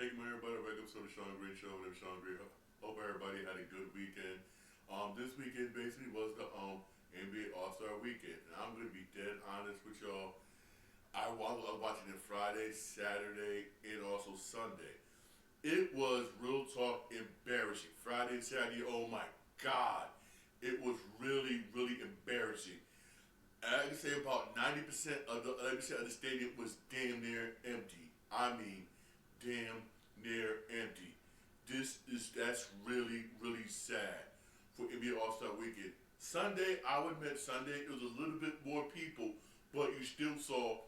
Hey, everybody, welcome to the Sean Gray Show. I'm Sean Gray. Hope everybody had a good weekend. This weekend basically was the NBA All Star Weekend, and I'm gonna be dead honest with y'all. I was watching it Friday, Saturday, and also Sunday. It was real talk embarrassing. Friday and Saturday, oh my God, it was really, really embarrassing. I can say about 90% of the 90% of the stadium was damn near empty. I mean, damn near empty. That's really, really sad for NBA All Star Weekend. Sunday, I would admit Sunday it was a little bit more people, but you still saw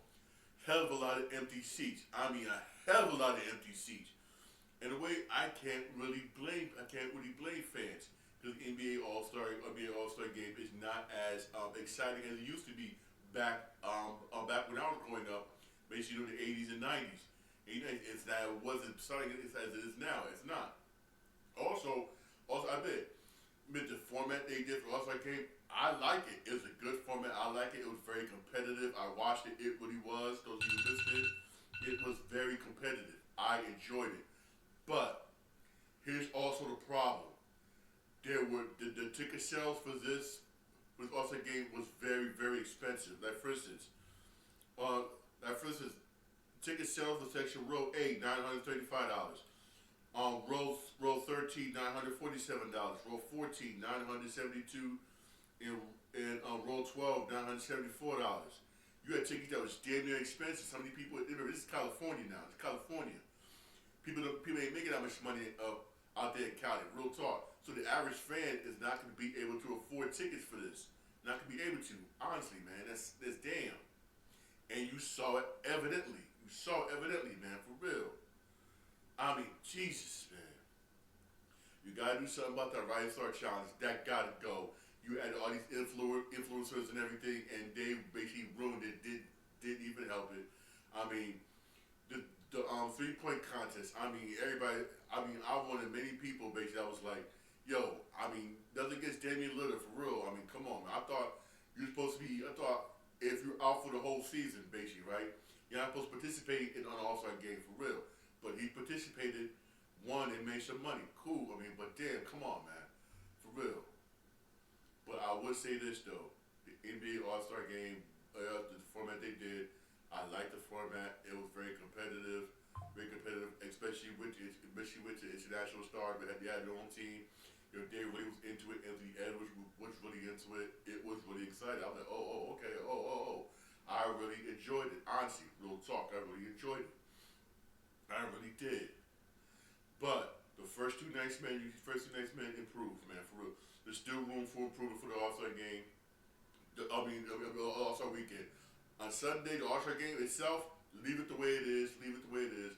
hell of a lot of empty seats. I mean, a hell of a lot of empty seats. In a way, I can't really blame fans because the NBA All Star game is not as exciting as it used to be back when I was growing up, basically in the 80s and 90s. It's that it wasn't exciting as it is now. It's not. Also, I admit the format they did for All Star game. I like it. It was a good format. I like it. It was very competitive. I watched it. It really was. Those of you who listened, it was very competitive. I enjoyed it. But here's also the problem. There were the ticket sales for this All Star game was very very expensive. Uh, like for instance, ticket sales for section row A $935. Row 13 $947. Row 14 $972. In row 12 $974. You had tickets that was damn near expensive. Some of these people, remember, this is California now. It's California. People ain't making that much money out there in Cali. Real talk. So the average fan is not going to be able to afford tickets for this. Not going to be able to. Honestly, man, that's damn. And you saw it evidently. You saw it evidently, man, for real. I mean, Jesus, man. You gotta do something about that Rising Star Challenge. That gotta go. You had all these influencers and everything, and they basically ruined it. Didn't even help it. I mean, the 3 point contest. I mean, everybody. I mean, I wanted many people basically. I was like, yo. I mean, nothing against Damian Lillard for real. I mean, come on, man. I thought you were supposed to be. I thought if you're out for the whole season, basically, right? You're not supposed to participate in an All Star game for real. But he participated, won, and made some money. Cool. I mean, but damn, come on, man, for real. But I would say this though, the NBA All Star Game, the format they did, I like the format. It was very competitive, especially with the international stars. They had their own team. You know, Dave Willie was into it. Anthony Edwards was really into it. It was really exciting. I was like, okay, I really enjoyed it. Honestly, real talk, I really enjoyed it. I really did. But the first two nights, man, improved, man, for real. There's still room for improvement for the All Star game. The All Star weekend. On Sunday, the All Star game itself, leave it the way it is. Leave it the way it is.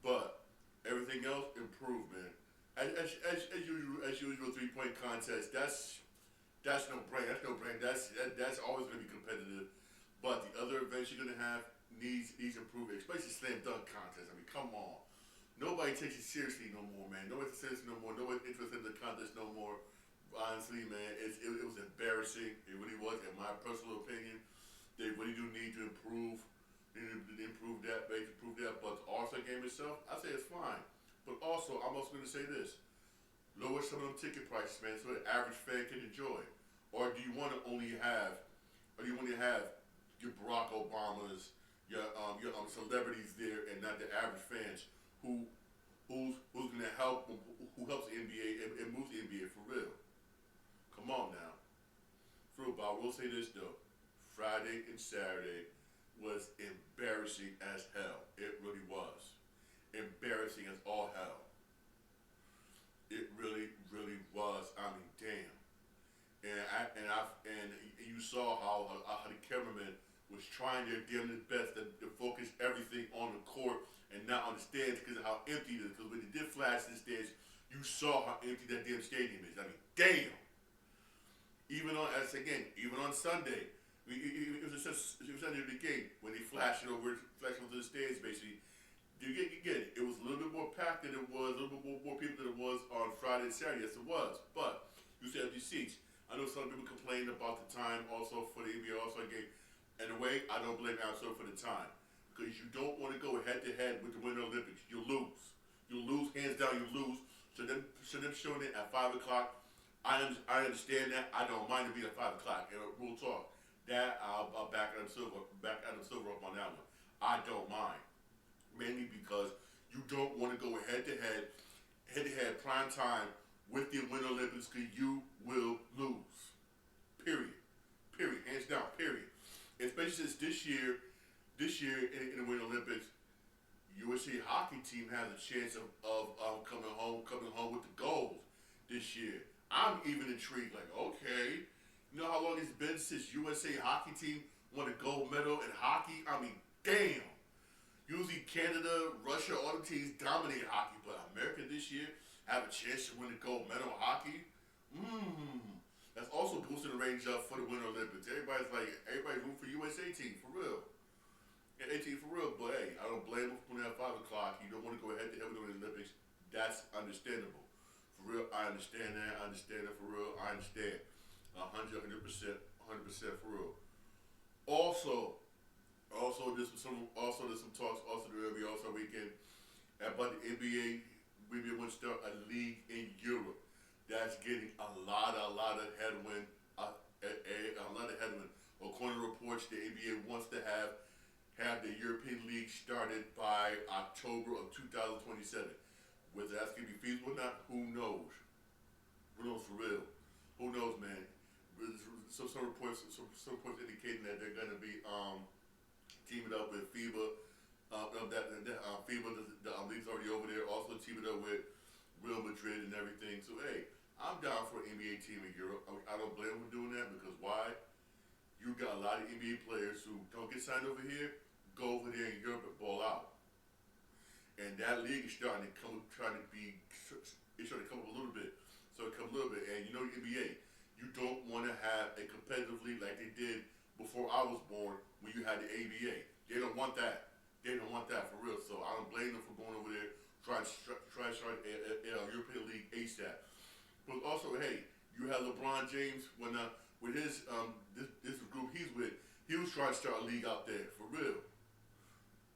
But everything else, improved, man. As usual, 3 point contest. That's no brain. That's no brain. That's always going to be competitive. But the other events you're going to have needs improvement, especially slam dunk contest. I mean, come on. Nobody takes it seriously no more, man. Nobody takes it seriously no more. Nobody's interested in the contest no more. Honestly, man, it was embarrassing. It really was, in my personal opinion. They really do need to improve. They need to improve that, improve that. But the All Star game itself, I say it's fine. But also, I'm also going to say this: lower some of them ticket prices, man, so the average fan can enjoy. Or do you want to only have, or do you want to have your Barack Obamas, your celebrities there, and not the average fans who's going to help, who helps the NBA and moves the NBA for real? Come on now. For real, but I will say this though: Friday and Saturday was embarrassing as hell. It really was embarrassing as all hell. It really, really was. I mean, damn. And you saw how the cameraman was trying their damnedest best to focus everything on the court and not on the stands because of how empty it is. Because when they did flash the stands, you saw how empty that damn stadium is. I mean, damn. Even on Sunday, it was Sunday of the game when they flashed over the stands. Basically, you get it. It was a little bit more packed than it was, a little bit more people than it was on Friday and Saturday. Yes, it was. But you still have these seats. I know some people complained about the time also for the NBA All Star game. In a way, I don't blame Arizona for the time because you don't want to go head to head with the Winter Olympics. You lose. hands down you lose. So them showing it at 5 o'clock, I understand that. I don't mind it being at 5 o'clock. Real talk. That I'll back Adam Silver up on that one. I don't mind, mainly because you don't want to go head to head prime time with the Winter Olympics, because you will lose. Period. Period. Hands down. Period. Especially since this year in the Winter Olympics, USA hockey team has a chance of coming home with the gold this year. I'm even intrigued. Like, okay, you know how long it's been since USA hockey team won a gold medal in hockey? I mean, damn. Usually Canada, Russia, all the teams dominate hockey, but America this year have a chance to win a gold medal in hockey. That's also boosting the range up for the Winter Olympics. Everybody's rooting for USA team, for real. And 18 for real, but hey, I don't blame them for putting at 5 o'clock. You don't want to go head to head with the Olympics. That's understandable. For real, I understand that. I understand that for real. I understand. 100%, 100% for real. Also, there's some talks also the NBA All-Star Weekend about the NBA. We want to start a league in Europe that's getting a lot of headwind. A lot of headwind. According to reports, the NBA wants to have the European League started by October of 2027. Whether that's going to be feasible or not, who knows? Who knows for real? Who knows, man? Some reports indicating that they're going to be teaming up with FIBA. FIBA, the league's already over there. Also teaming up with Real Madrid and everything. So hey, I'm down for an NBA team in Europe. I don't blame them for doing that, because why? You got a lot of NBA players who don't get signed over here, go over there in Europe and ball out. And that league is starting to come up a little bit. And you know the NBA, you don't want to have a competitive league like they did before I was born, when you had the ABA. They don't want that. They don't want that for real. So I don't blame them for going over there, trying to start a European league ASAP. But also, hey, you had LeBron James with his this group he's with. He was trying to start a league out there for real.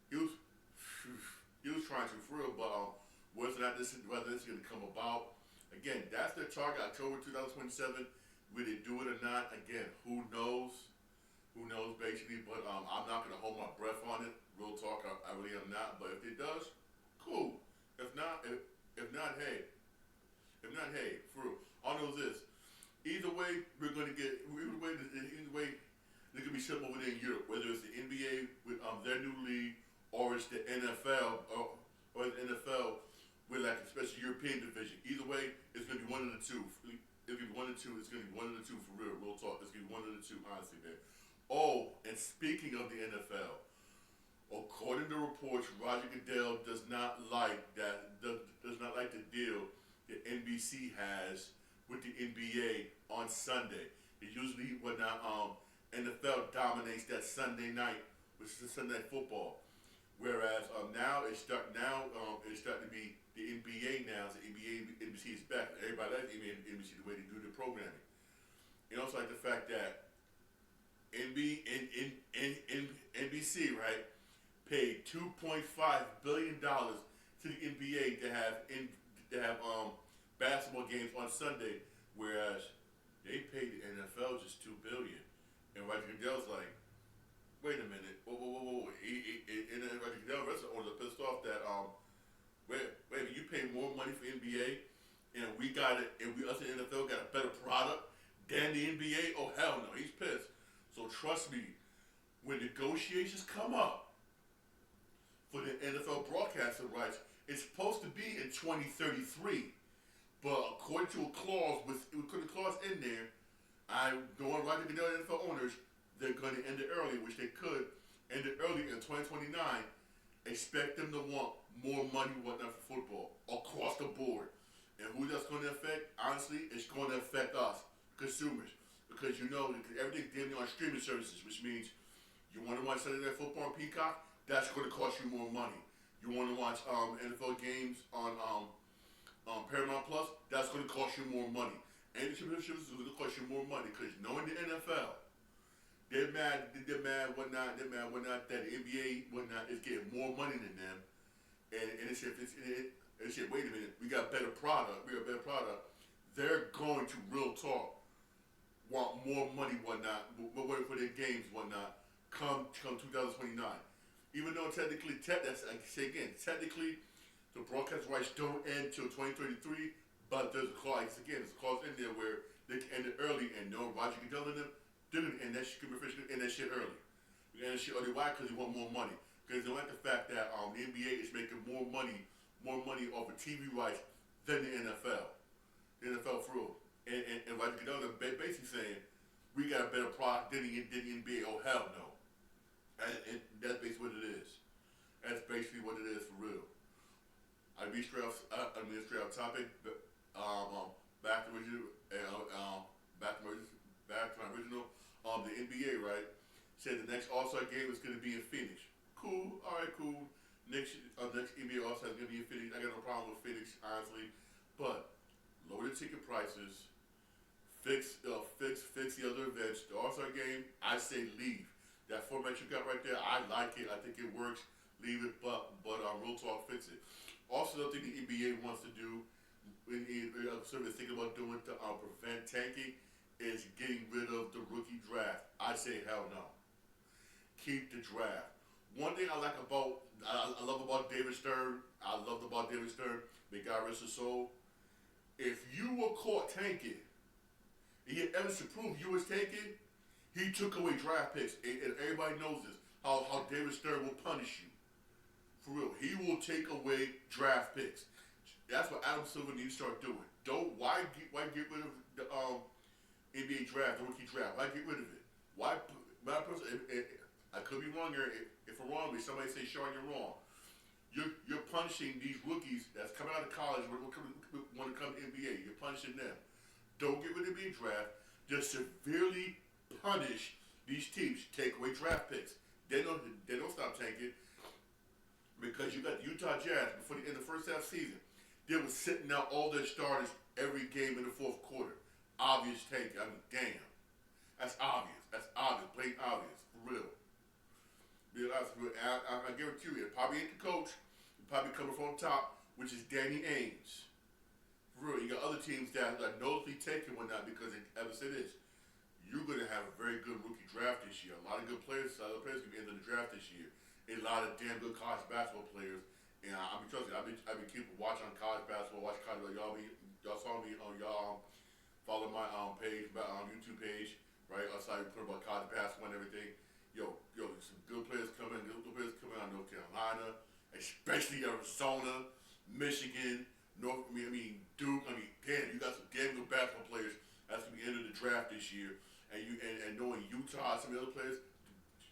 He was trying to for real, but whether this is going to come about, again, that's their target, October 2027. Will they do it or not? Again, who knows? Who knows, basically. But I'm not going to hold my breath on it. Real talk, I really am not. But if it does, cool. If not, hey, for real. I know this. Either way, they're going to be something over there in Europe, whether it's the NBA with their new league, or it's the NFL, or the NFL with like a special European division. Either way, it's going to be one of the two. It's going to be one of the two. It's going to be one of the two for real talk. It's going to be one of the two, honestly, man. Oh, and speaking of the NFL, according to reports, Roger Goodell does not like the deal that NBC has with the NBA on Sunday. It usually NFL dominates that Sunday night, which is Sunday Night Football. Whereas now it's starting to be the NBA now. So NBC is back. Everybody likes NBC the way they do the programming. And also like the fact that NBC, right, paid $2.5 billion to the NBA to have basketball games on Sunday, whereas they paid the NFL just $2 billion. And Roger Goodell's like, wait a minute, whoa. And then Roger Goodell, the rest of the owners are pissed off that wait a minute, you pay more money for NBA, and we got it, and us in the NFL got a better product than the NBA? Oh hell no, he's pissed. So trust me, when negotiations come up for the NFL broadcasting rights, it's supposed to be in 2033. But according to a clause in there, knowing Roger Goodell and NFL owners, they're going to end it early, which they could end it early in 2029. Expect them to want more money, whatnot, for football across the board. And who that's going to affect? Honestly, it's going to affect us, consumers. Because everything's damn near on streaming services, which means you want to watch Sunday Night Football on Peacock, that's going to cost you more money. You want to watch NFL games on Paramount Plus, that's going to cost you more money. And the streaming services is going to cost you more money, because knowing the NFL, they're mad whatnot that the NBA whatnot is getting more money than them, and and shit, wait a minute, we got better product, they're going to real talk want more money, whatnot, wait for their games, whatnot, come 2029. Even though technically, that's I say again, technically, the broadcast rights don't end till 2033, but there's a clause again, there's a clause in there where they can end it early, and no Roger Goodell and them didn't end that shit, end that shit early. They end that shit early. Why? Because they want more money. Because they like the fact that the NBA is making more money off of TV rights than the NFL. The NFL for real. And Roger Goodell basically saying, we got a better product than the NBA. Oh, hell no. And that's basically what it is. That's basically what it is for real. I'll be straight off topic. Back to original. Back to my original. The NBA, right, said the next All-Star game is going to be in Phoenix. Cool. All right, cool. Next NBA All-Star is going to be in Phoenix. I got no problem with Phoenix, honestly, but lower the ticket prices. Fix the other events. The All-Star game, I say leave. That format you got right there, I like it. I think it works. Leave it, but real talk, fix it. Also, the thing the NBA wants to do, sort of thinking about doing to prevent tanking, is getting rid of the rookie draft. I say hell no. Keep the draft. One thing I love about David Stern, may God rest his soul. If you were caught tanking, he had evidence to prove you was taken, he took away draft picks, and everybody knows this, how David Stern will punish you. For real, he will take away draft picks. That's what Adam Silver needs to start doing. Why get rid of the NBA draft, the rookie draft? Why get rid of it? Why? I could be wrong here. If I'm wrong, somebody say, Sean, you're wrong. You're punishing these rookies that's coming out of college want to come to NBA. You're punishing them. Don't get rid of the draft. Just severely punish these teams. Take away draft picks. They don't stop tanking, because you got the Utah Jazz in the first half season. They were sitting out all their starters every game in the fourth quarter. Obvious tanking. I mean, damn. That's obvious. Plain obvious. For real. I guarantee you, it probably ain't the coach. It probably coming from top, which is Danny Ainge. For real, you got other teams that are notably taking one now because they ever say this. You're going to have a very good rookie draft this year. A lot of good players, going to be in the draft this year. A lot of damn good college basketball players. And I've been keeping watch on college basketball. Y'all saw me on follow my page, YouTube page, right? I saw you put about college basketball and everything. Yo, some good players coming out of North Carolina, especially Arizona, Michigan, Duke. Damn, you got some damn good basketball players that's gonna be into the draft this year. And knowing Utah, some of the other players,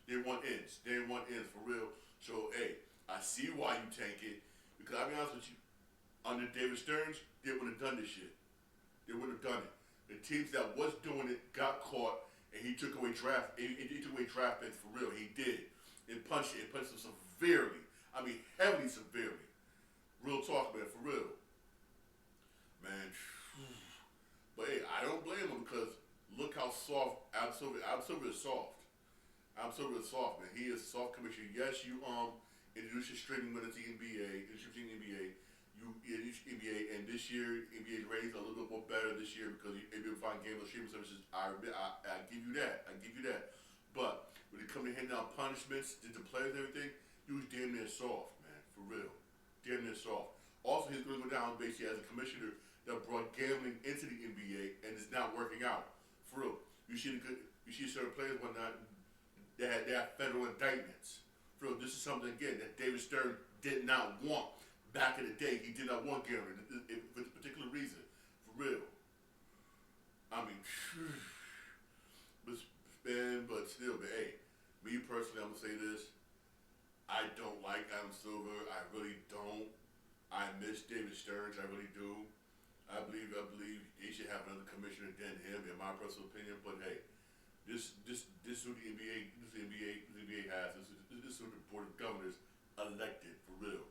they want ends. For real. So hey, I see why you tank it, because I'll be honest with you, under David Stearns, they wouldn't have done this shit. They wouldn't have done it. The teams that was doing it got caught. And he took away draft picks for real. He did. It punched them severely. I mean, heavily severely. Real talk, man, for real. Man. But hey, I don't blame him, because look how soft Adam Silver is soft. Adam Silver is soft, man. He is soft commissioner. Yes, you introduced your streaming with the NBA, you introduced NBA, and this year NBA's ratings are a little bit more better this year because you're able to find game of streaming services. I give you that. But when it comes to handing out punishments to the players and everything, he was damn near soft, man, for real, damn near soft. Also, he's going to go down basically as a commissioner that brought gambling into the NBA, and it's not working out, for real. You see certain players whatnot that have federal indictments. For real, this is something again that David Stern did not want. Back in the day, he did not want gambling for this particular reason. For real. I mean, but hey, me personally, I'm gonna say this. I don't like Adam Silver. I really don't. I miss David Stearns. I really do. I believe he should have another commissioner than him, in my personal opinion. But hey, this is who the NBA has. This is who the board of governors elected, for real.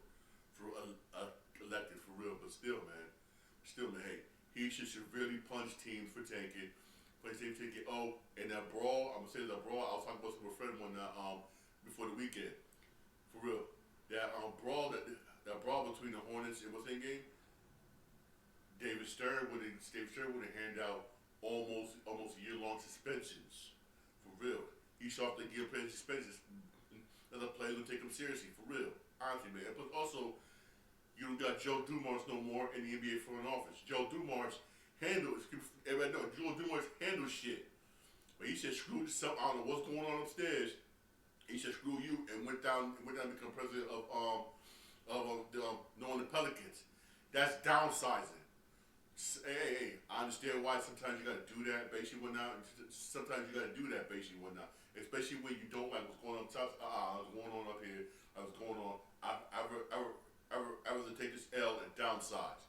Elected for real, but still, man, hey, he should severely punish teams for tanking. Oh, and that brawl, I'm gonna say that brawl. I was talking about some friend one before the weekend, for real. That brawl that that brawl between the Hornets and what's that game? David Stern would have handed out almost year-long suspensions for real. He sharply give players suspensions. Other players would take him seriously for real. Honestly, man. But also, you don't got Joe Dumars no more in the NBA front office. Joe Dumars handles everybody know Joe Dumars handles shit. But he said screw some I don't know what's going on upstairs. He said screw you and went down to become president of knowing the Pelicans. That's downsizing. Hey, I understand why sometimes you gotta do that, basically whatnot. Sometimes you gotta do that, basically whatnot. Especially when you don't like what's going on top. What's going on up here? What's going on? I rather take this L and downsize.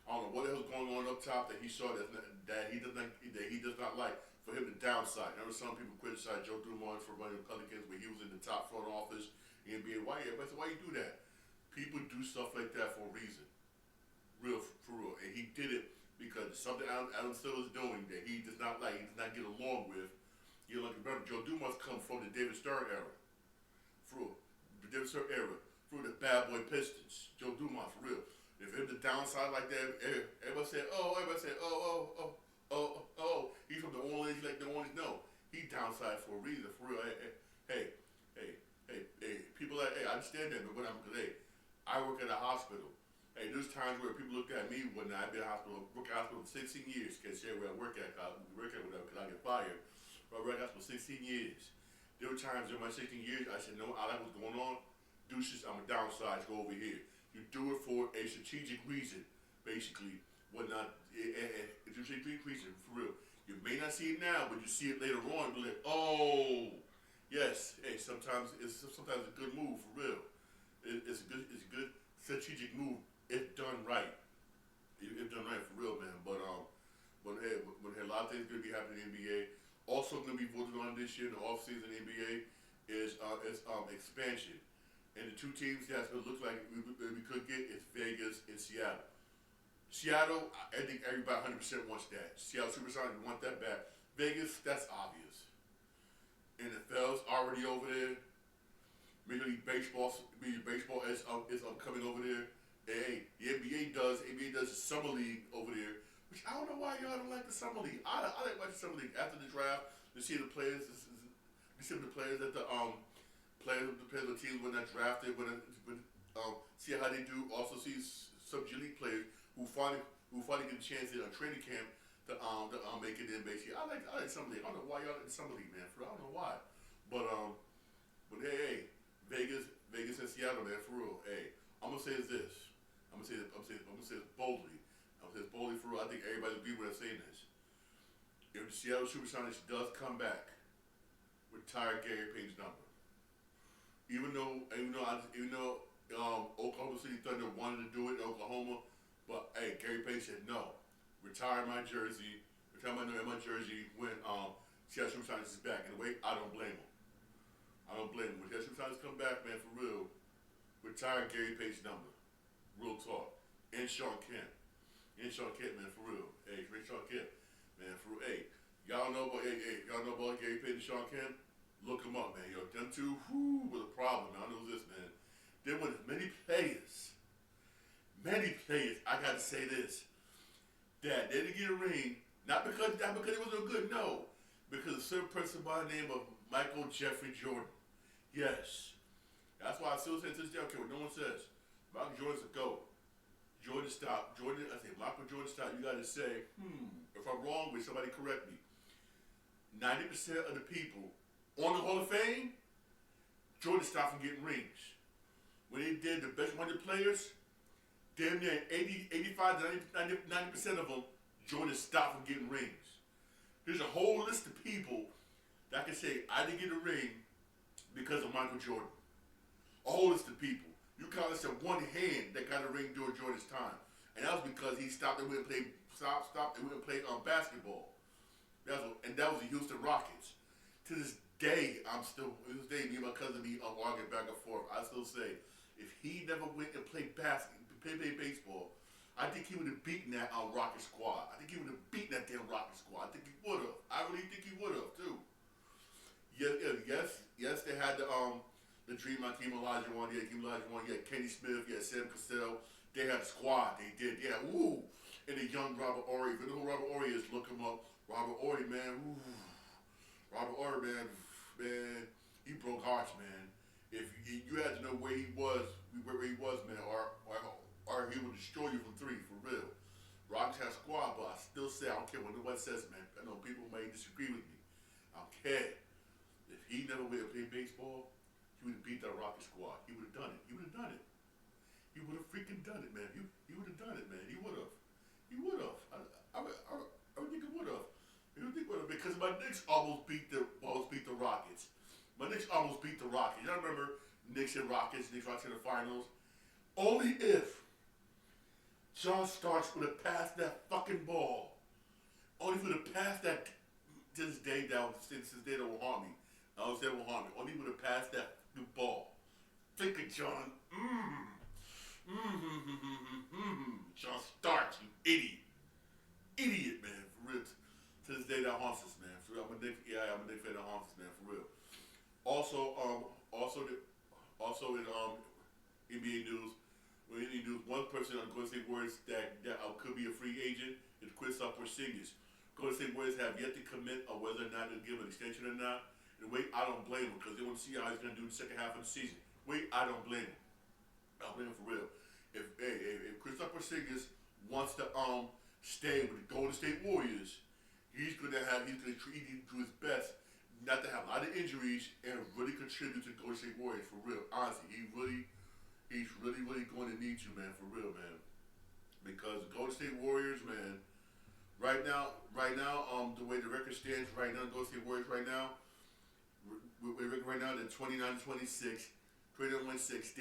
I don't know what the hell's going on up top that he saw that he does not like for him to downsize. I know some people criticize Joe Dumars for running the Pelicans when he was in the top front office in the NBA. Why you do that? People do stuff like that for a reason. Real for real. And he did it because something Adam Silver is doing that he does not like, he does not get along with. You know, like remember, Joe Dumars come from the David Stern era. For real. The David Stern era. For the bad boy Pistons. Joe Dumars, for real. If him the downside like that, everybody said, he's from the Orleans, like the Orleans. No. He downside for a reason, for real. Hey, people like, I understand that, but I work at a hospital. Hey, there's times where people look at me when I've been in hospital, work at hospital for 16 years, can't say where I work at whatever, because I get fired. But I worked at hospital 16 years. There were times in my 16 years, I said, no, I like what's going on. Deuces, I'm a downsize, go over here. You do it for a strategic reason, basically. Whatnot, it's a strategic reason, for real. You may not see it now, but you see it later on, you'll be like, oh, yes. Hey, sometimes it's a good move, for real. It's a good strategic move. If done right, if done right for real, man. But hey, a lot of things gonna be happening in the NBA. Also gonna be voted on this year in the offseason in the NBA is expansion. And the two teams that it looks like we could get is Vegas and Seattle. Seattle, I think everybody 100% wants that. Seattle Supersonics want that back. Vegas, that's obvious. NFL's already over there. Major League Baseball is coming over there. Hey, the NBA does a summer league over there, which I don't know why y'all don't like the summer league. I like watching the summer league after the draft to see the players, that the teams when they're drafted, see how they do. Also see some G League players who finally get a chance in a training camp to make it in basically. I like summer league. I don't know why y'all like the summer league, man. I don't know why, but hey, Vegas and Seattle, man, for real. Hey, I'm gonna say this. I'm gonna say this boldly. For real. I think everybody will agree with us saying this. If the Seattle Supersonics does come back, retire Gary Payton's number. Even though Oklahoma City Thunder wanted to do it in Oklahoma, but hey, Gary Payton said no. Retire my jersey when Seattle Supersonics is back. And wait, I don't blame him. When Seattle Supersonics come back, man, for real, retire Gary Payton's number. Real talk. And Shawn Kemp, man, for real. Hey, Shawn Kemp, man, for real. Hey, y'all know about Gary Payton and Shawn Kemp? Look them up, man. Yo, them two, with a problem. I know this, man. There were many players. I gotta say this, that they didn't get a ring, not because it was no good, no, because a certain person by the name of Michael Jeffrey Jordan. Yes, that's why I still say to this day, okay, what no one says. Michael Jordan's a GOAT. Michael Jordan stop. You gotta say, if I'm wrong with somebody correct me. 90% of the people on the Hall of Fame, Jordan stopped from getting rings. When they did the best 100 players, damn near 85 to 90% of them, Jordan stopped from getting rings. There's a whole list of people that can say, I didn't get a ring because of Michael Jordan. A whole list of people. You count us at one hand that got a ring during Jordan's time. And that was because he stopped and went and played basketball. And that was the Houston Rockets. To this day, me and my cousin are arguing back and forth. I still say, if he never went and played baseball, I think he would have beaten that Rocket squad. I think he would have beaten that damn Rocket squad. I think he would have. I really think he would have too. Yes, they had the the Dream on Team Olajuwon, you had Kenny Smith, you had Sam Cassell. They had a squad. They did. Yeah, ooh. And the young Robert Ory. If you know who Robert Ory is, look him up. Robert Ory, man. Ooh. Robert Ory, man, he broke hearts, man. If you had to know where he was, man, or he would destroy you from three, for real. Rockets had a squad, but I still say I don't care what nobody says, man. I know people may disagree with me. I don't care. If he never would have played baseball, he would have beat that Rocket squad. He would have done it. He would have done it. He would have freaking done it, man. He would have done it, man. He would have. He would have. I would think he would have. He would think would have because my Knicks almost beat the Rockets. My Knicks almost beat the Rockets. Y'all remember Knicks and Rockets in the finals? Only if John Starks would have passed that fucking ball. Only if he would have passed that to this day down since this day that will haunt me. I would say will haunt me. Only he would have passed that ball. Think of John. John Starks, you idiot. Idiot, man, for real. To this day that haunts us, man. For real. I'm a Knicks fan that haunts us, man, for real. Also in NBA news, one person on Golden State Warriors that could be a free agent is Kristaps Porzingis. Golden State Warriors have yet to commit on whether or not they'll give an extension or not. And wait, I don't blame him because they want to see how he's going to do in the second half of the season. Wait, I don't blame him. I don't blame him for real. If Kristaps Porzingis wants to stay with the Golden State Warriors, he's going to do his best not to have a lot of injuries and really contribute to the Golden State Warriors for real. Honestly, he's really going to need you, man, for real, man. Because the Golden State Warriors, man, right now, the way the record stands right now, the Golden State Warriors right now, they're 29-26, 29-6.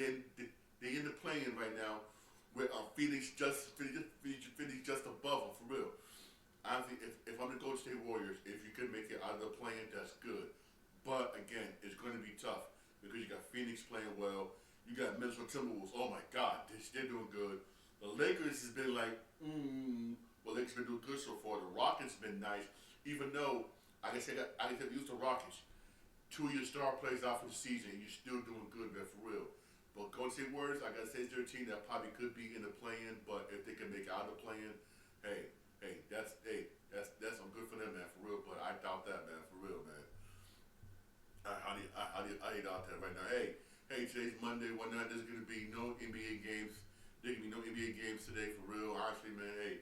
They're in the play-in right now with Phoenix just above them, for real. Honestly, if I'm the Golden State Warriors, if you could make it out of the play-in, that's good. But again, it's going to be tough because you got Phoenix playing well. You got Minnesota Timberwolves. Oh my God, they're doing good. The Lakers has been like, well, Lakers been doing good so far. The Rockets have been nice, even though I guess I use the Rockets. 2 of your star players out for the season, and you're still doing good, man, for real. But Golden State Warriors, I gotta say, it's their team that probably could be in the play-in. But if they can make it out of the play-in, that's some good for them, man, for real. But I doubt that, man, for real, man. I doubt that right now. Hey, today's Monday. One night there's gonna be no NBA games. There can be no NBA games today, for real. Honestly, man.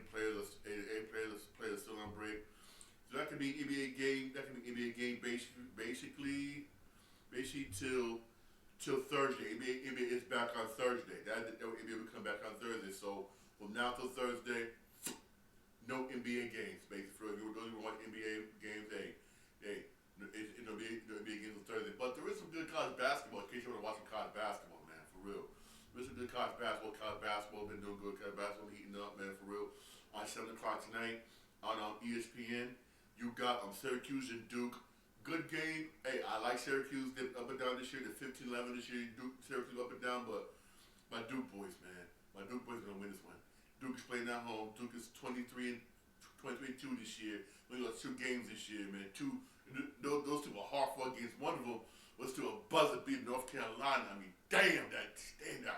Players still on break. So that could be NBA game. That can be NBA game basically till Thursday. NBA is back on Thursday. That NBA will come back on Thursday. So from now till Thursday, no NBA games. Basically, if you don't watch NBA games, it'll be NBA games on Thursday. But there is some good college basketball. In case you're watching college basketball, man, for real. There's some good college basketball. College basketball been doing good. College basketball heating up, man, for real. On 7 o'clock tonight on ESPN. You got Syracuse and Duke. Good game. Hey, I like Syracuse. They're up and down this year. They're 15-11 this year. Syracuse up and down, but my Duke boys, man. My Duke boys are going to win this one. Duke is playing at home. Duke is 23-2 this year. We lost 2 games this year, man. Those two were hard-fought games. One of them was to a buzzer beat North Carolina. I mean, damn, that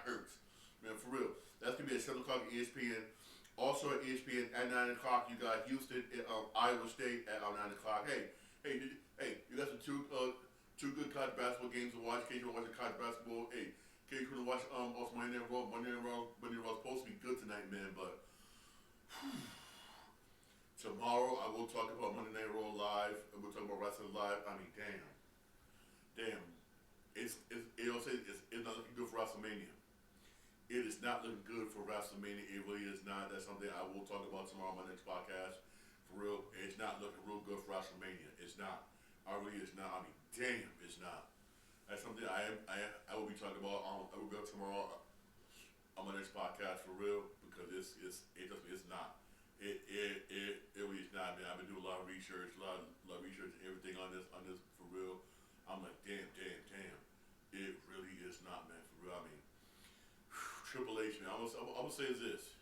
hurts. Man, for real. That's going to be at 7 o'clock at ESPN. Also at ESPN at 9 o'clock, you got Houston and Iowa State at 9 o'clock. Hey, you got some two good college basketball games to watch. In case you're watching college basketball, in case you're watch also Monday Night Raw. Monday Night Raw is supposed to be good tonight, man. But tomorrow I will talk about Monday Night Raw live. And we'll talk about wrestling live. I mean, damn. It's not looking good for WrestleMania. It is not looking good for WrestleMania. It really is not. That's something I will talk about tomorrow on my next podcast. For real, it's not looking real good for WrestleMania. It's not. I really is not. I mean, damn, it's not. That's something I will be talking about. I will go tomorrow on my next podcast for real because it's not. It really is not, man. I've been doing a lot of research, a lot of research and everything on this for real. I'm like, damn. It really is not, man, for real. I mean, Triple H, man. I'm gonna say is this.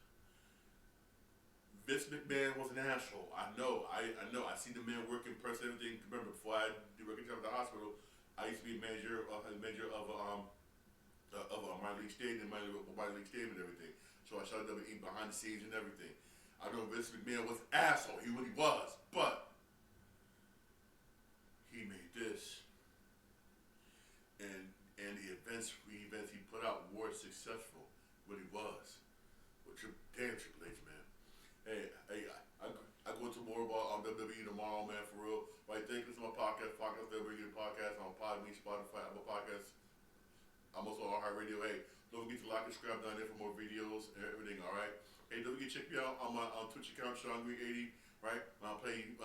Vince McMahon was an asshole. I know. I see the man working, press everything. Remember, before I did working job at the hospital, I used to be a manager of minor league stadium, minor league stadium and everything. So I started WWE behind the scenes and everything. I know Vince McMahon was an asshole. He really was, but he made this, and the events he put out were successful. What he was. Damn Triple H, man. I go to more about on WWE tomorrow, man, for real. Right, thank you to my podcast that we're getting podcast on Podbean, Spotify, Apple Podcasts. I'm also on iHeartRadio. Hey, don't forget to like and subscribe down there for more videos and everything, alright? Hey, don't forget to check me out on my Twitch account, Sean Green 80, right? I'm playing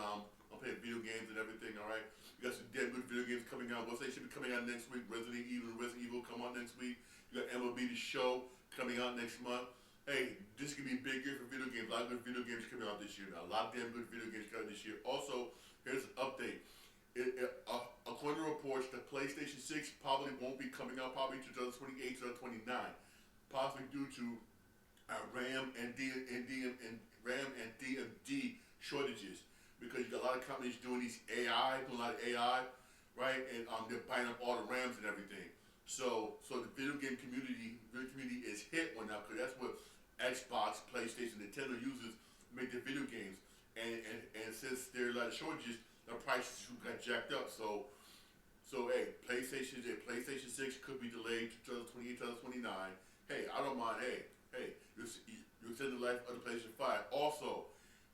video games and everything, alright? You got some damn good video games coming out. What's they should be coming out next week? Resident Evil come out next week. You got MLB The Show coming out next month. Hey, this is going to be a big year for video games. A lot of good video games coming out this year. A lot of damn good video games coming out this year. Also, here's an update. According to reports, the PlayStation 6 probably won't be coming out probably 2028, 2029. Possibly due to RAM and DMD shortages. Because you got a lot of companies doing doing a lot of AI, right? And they're buying up all the RAMs and everything. So the video community is hit one now because that's what Xbox, PlayStation, Nintendo uses to make their video games. And since there are a lot of shortages, the prices got jacked up. So hey, PlayStation 6 could be delayed to 2028, 2029. Hey, I don't mind. Hey, you're extending the life of the PlayStation 5. Also,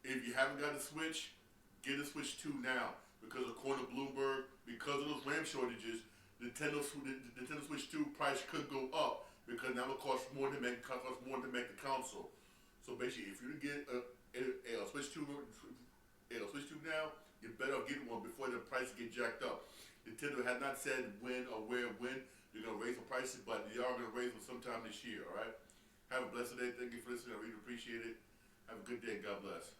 if you haven't got a Switch, get a Switch 2 now. Because according to Bloomberg, because of those RAM shortages, Nintendo Switch 2 price could go up because now it costs more to make the console. So basically, if you get a Switch 2 now, you're better off getting one before the prices get jacked up. Nintendo has not said when or where when they're gonna raise the prices, but they are gonna raise them sometime this year. All right. Have a blessed day. Thank you for listening. I really appreciate it. Have a good day. God bless.